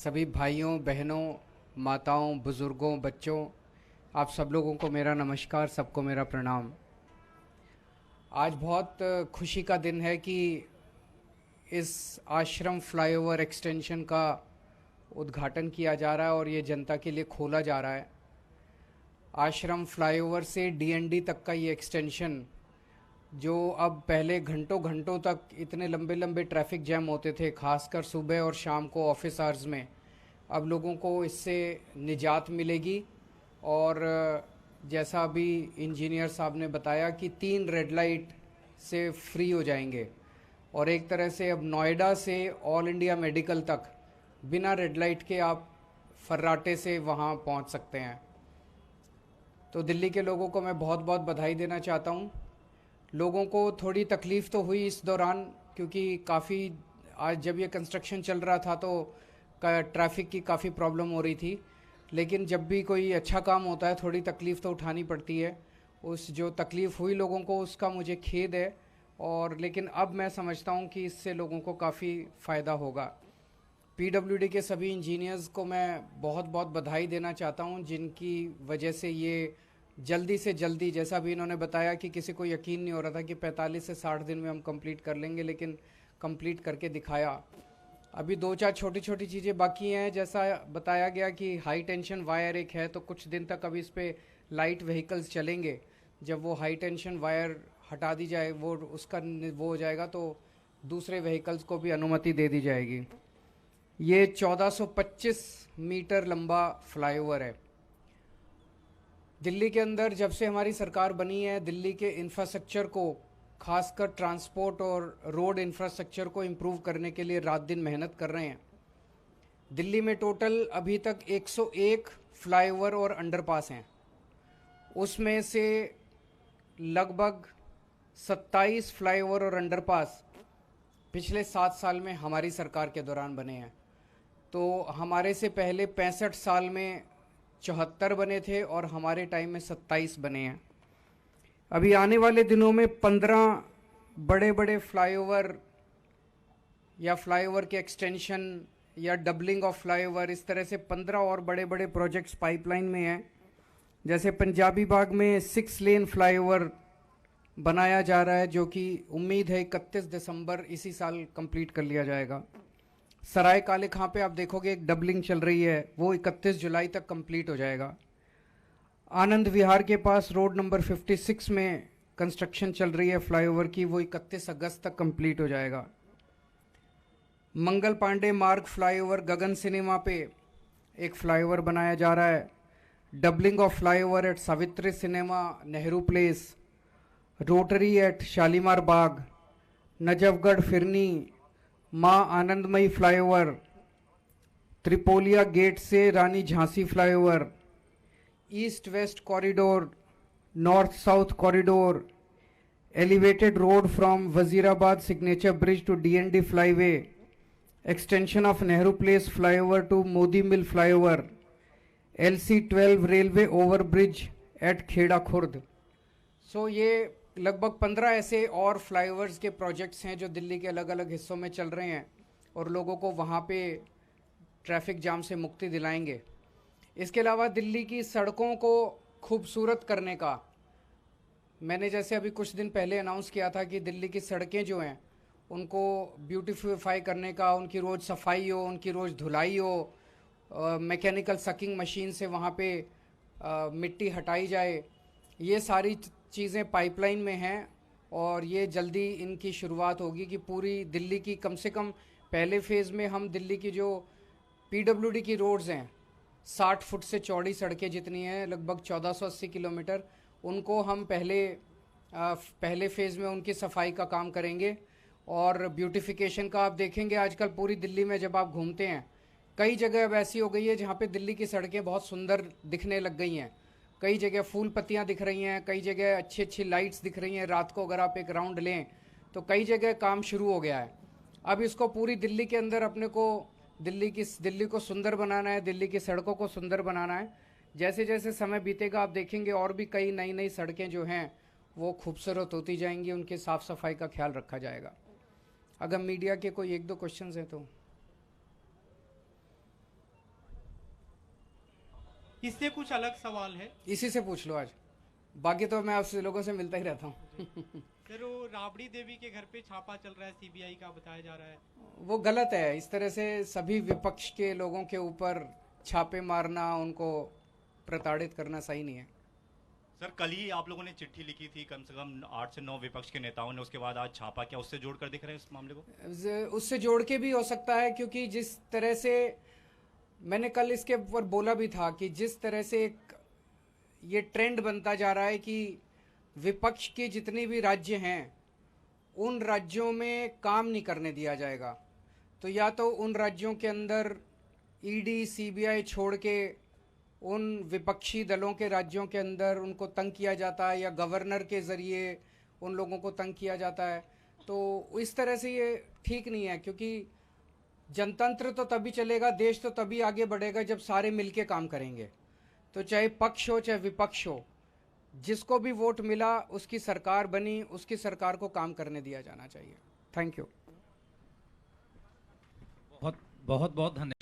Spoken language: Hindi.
सभी भाइयों बहनों, माताओं, बुज़ुर्गों, बच्चों, आप सब लोगों को मेरा नमस्कार, सबको मेरा प्रणाम। आज बहुत खुशी का दिन है कि इस आश्रम फ्लाईओवर एक्सटेंशन का उद्घाटन किया जा रहा है और ये जनता के लिए खोला जा रहा है। आश्रम फ्लाईओवर से डीएनडी तक का ये एक्सटेंशन, जो अब पहले घंटों घंटों तक इतने लंबे लंबे ट्रैफिक जैम होते थे, खासकर सुबह और शाम को ऑफिस आवर्स में, अब लोगों को इससे निजात मिलेगी। और जैसा अभी इंजीनियर साहब ने बताया कि 3 रेड लाइट से फ्री हो जाएंगे और एक तरह से अब नोएडा से ऑल इंडिया मेडिकल तक बिना रेड लाइट के आप फर्राटे से वहाँ पहुँच सकते हैं। तो दिल्ली के लोगों को मैं बहुत बहुत बधाई देना चाहता हूँ। लोगों को थोड़ी तकलीफ़ तो हुई इस दौरान, क्योंकि काफ़ी आज जब ये कंस्ट्रक्शन चल रहा था तो ट्रैफिक की काफ़ी प्रॉब्लम हो रही थी। लेकिन जब भी कोई अच्छा काम होता है थोड़ी तकलीफ़ तो उठानी पड़ती है। उस जो तकलीफ़ हुई लोगों को उसका मुझे खेद है, और लेकिन अब मैं समझता हूँ कि इससे लोगों को काफ़ी फ़ायदा होगा। पीडब्ल्यूडी के सभी इंजीनियर्स को मैं बहुत बहुत बधाई देना चाहता हूँ, जिनकी वजह से ये जल्दी से जल्दी, जैसा भी इन्होंने बताया कि किसी को यकीन नहीं हो रहा था कि 45 से 60 दिन में हम कंप्लीट कर लेंगे, लेकिन कंप्लीट करके दिखाया। अभी 2-4 छोटी छोटी चीज़ें बाकी हैं। जैसा बताया गया कि हाई टेंशन वायर एक है, तो कुछ दिन तक अभी इस पर लाइट व्हीकल्स चलेंगे। जब वो हाई टेंशन वायर हटा दी जाए, वो उसका वो हो जाएगा, तो दूसरे व्हीकल्स को भी अनुमति दे दी जाएगी। ये 1425 मीटर लंबा फ्लाईओवर है। दिल्ली के अंदर जब से हमारी सरकार बनी है, दिल्ली के इंफ्रास्ट्रक्चर को, खासकर ट्रांसपोर्ट और रोड इंफ्रास्ट्रक्चर को इम्प्रूव करने के लिए रात दिन मेहनत कर रहे हैं। दिल्ली में टोटल अभी तक 101 फ्लाईओवर और अंडरपास हैं। उसमें से लगभग 27 फ्लाईओवर और अंडरपास पिछले 7 साल में हमारी सरकार के दौरान बने हैं। तो हमारे से पहले 65 साल में 74 बने थे और हमारे टाइम में 27 बने हैं। अभी आने वाले दिनों में 15 बड़े बड़े फ्लाईओवर या फ्लाईओवर के एक्सटेंशन या डबलिंग ऑफ फ्लाईओवर, इस तरह से 15 और बड़े बड़े प्रोजेक्ट्स पाइपलाइन में हैं। जैसे पंजाबी बाग में 6 लेन फ्लाईओवर बनाया जा रहा है, जो कि उम्मीद है 31 दिसंबर इसी साल कंप्लीट कर लिया जाएगा। सराय काले खां पे आप देखोगे एक डबलिंग चल रही है, वो 31 जुलाई तक कंप्लीट हो जाएगा। आनंद विहार के पास रोड नंबर 56 में कंस्ट्रक्शन चल रही है फ्लाईओवर की, वो 31 अगस्त तक कंप्लीट हो जाएगा। मंगल पांडे मार्ग फ्लाईओवर गगन सिनेमा पे एक फ्लाईओवर बनाया जा रहा है। Doubling of flyover at Savitri cinema Nehru place, rotary at Shalimar Bagh, Najafgarh Phirni Maa Anandamayi flyover, Tripolia gate से Rani Jhansi flyover, east west corridor, north south corridor, elevated road from Wazirabad signature bridge to DND flyway, extension of Nehru place flyover to Modi mill flyover, LC12 railway over bridge at Kheda Khurd. So ये लगभग 15 ऐसे और फ्लाईओवर्स के प्रोजेक्ट्स हैं जो दिल्ली के अलग अलग हिस्सों में चल रहे हैं और लोगों को वहाँ पे ट्रैफिक जाम से मुक्ति दिलाएंगे। इसके अलावा दिल्ली की सड़कों को खूबसूरत करने का मैंने जैसे अभी कुछ दिन पहले अनाउंस किया था कि दिल्ली की सड़कें जो हैं उनको ब्यूटीफाई करने का, उनकी रोज़ सफाई हो, उनकी रोज़ धुलाई हो, मैकेनिकल सकिंग मशीन से वहाँ पे मिट्टी हटाई जाए। ये सारी चीज़ें पाइपलाइन में हैं और ये जल्दी इनकी शुरुआत होगी कि पूरी दिल्ली की, कम से कम पहले फेज़ में हम दिल्ली की जो पीडब्ल्यूडी की रोड्स हैं, 60 फुट से चौड़ी सड़कें जितनी हैं, लगभग 1480 किलोमीटर, उनको हम पहले फेज़ में उनकी सफाई का काम करेंगे। और ब्यूटिफिकेशन का आप देखेंगे आजकल पूरी दिल्ली में जब आप घूमते हैं, कई जगह अब ऐसी हो गई है जहाँ पे दिल्ली की सड़कें बहुत सुंदर दिखने लग गई हैं। कई जगह फूल पत्तियाँ दिख रही हैं, कई जगह अच्छी अच्छी लाइट्स दिख रही हैं। रात को अगर आप एक राउंड लें तो कई जगह काम शुरू हो गया है। अब इसको पूरी दिल्ली के अंदर अपने को दिल्ली को सुंदर बनाना है, दिल्ली की सड़कों को सुंदर बनाना है। जैसे जैसे समय बीतेगा आप देखेंगे और भी कई नई नई सड़कें जो हैं वो खूबसूरत होती जाएंगी, उनकी साफ़ सफाई का ख्याल रखा जाएगा। अगर मीडिया के कोई 1-2 क्वेश्चंस हैं तो। इससे कुछ अलग सवाल है इसी से पूछ लो आज, बाकी तो मैं आपसे लोगों से मिलता ही रहता हूँ। सर, वो राबड़ी देवी के घर पे छापा चल रहा है सीबीआई का, बताया जा रहा है। वो गलत है, इस तरह से सभी विपक्ष के लोगों के ऊपर छापे मारना, उनको प्रताड़ित करना सही नहीं है। सर, कल ही आप लोगों ने चिट्ठी लिखी थी कम से कम 8 से 9 विपक्ष के नेताओं ने, उसके बाद आज छापा, क्या उससे जोड़कर दिख रहे हैं इस मामले को? उससे जोड़ के भी हो सकता है, क्योंकि जिस तरह से मैंने कल इसके ऊपर बोला भी था कि जिस तरह से एक ये ट्रेंड बनता जा रहा है कि विपक्ष के जितने भी राज्य हैं उन राज्यों में काम नहीं करने दिया जाएगा, तो या तो उन राज्यों के अंदर ईडी सीबीआई छोड़ के उन विपक्षी दलों के राज्यों के अंदर उनको तंग किया जाता है, या गवर्नर के ज़रिए उन लोगों को तंग किया जाता है। तो इस तरह से ये ठीक नहीं है, क्योंकि जनतंत्र तो तभी चलेगा, देश तो तभी आगे बढ़ेगा जब सारे मिलके काम करेंगे। तो चाहे पक्ष हो चाहे विपक्ष हो, जिसको भी वोट मिला उसकी सरकार बनी, उसकी सरकार को काम करने दिया जाना चाहिए। Thank you. बहुत बहुत बहुत धन्यवाद।